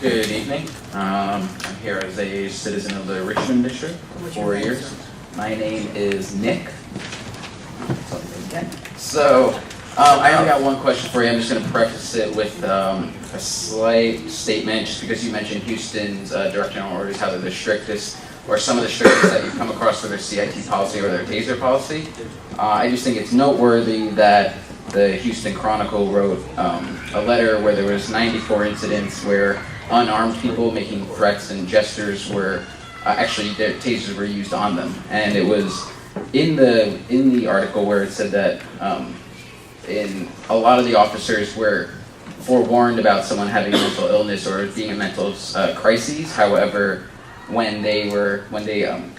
Good evening. I'm here as a citizen of the Richmond District for 4 years. My name is Nick. So, I only got one question for you. I'm just going to preface it with a slight statement, just because you mentioned Houston's Direct General Orders, how they're the strictest, or some of the strictest that you come across for their CIT policy or their Taser policy. I just think it's noteworthy that the Houston Chronicle wrote a letter where there was 94 incidents where unarmed people making threats and gestures were actually their tasers were used on them, and it was in the article where it said that in a lot of the officers were forewarned about someone having mental illness or being in mental crises. However, when they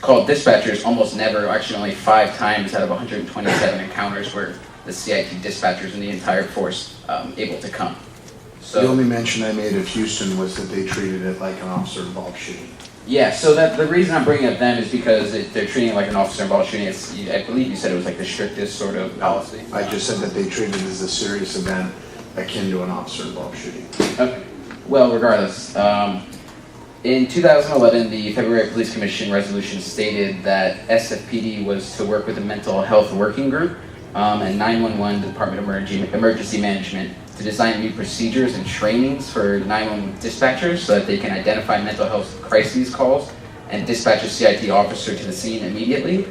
called dispatchers, almost never, actually only 5 times out of 127 encounters were the CIT dispatchers in the entire force able to come. So, the only mention I made of Houston was that they treated it like an officer-involved shooting. Yeah, so that the reason I'm bringing up them is because they're treating it like an officer-involved shooting. I believe you said it was like the strictest sort of policy. I just said that they treated it as a serious event akin to an officer-involved shooting. Okay. Well, regardless, in 2011, the February Police Commission resolution stated that SFPD was to work with a mental health working group and 911, the Department of Emergency Management, to design new procedures and trainings for 911 dispatchers so that they can identify mental health crises calls and dispatch a CIT officer to the scene immediately.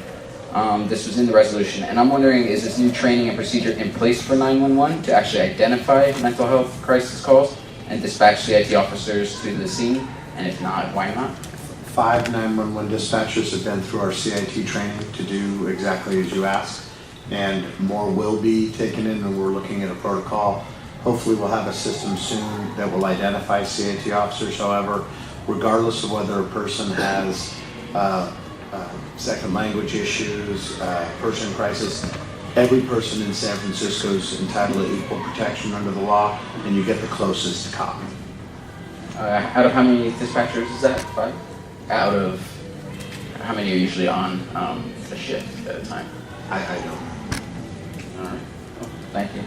This was in the resolution, and I'm wondering, is this new training and procedure in place for 911 to actually identify mental health crisis calls and dispatch CIT officers to the scene? And if not, why not? 5 911 dispatchers have been through our CIT training to do exactly as you asked, and more will be taken in, and we're looking at a protocol. Hopefully we'll have a system soon that will identify CIT officers. However, regardless of whether a person has second language issues, person in crisis, every person in San Francisco is entitled to equal protection under the law, and you get the closest to cop. Out of how many dispatchers is that? 5? Out of how many are usually on a shift at a time? I don't. All right. Well, thank you.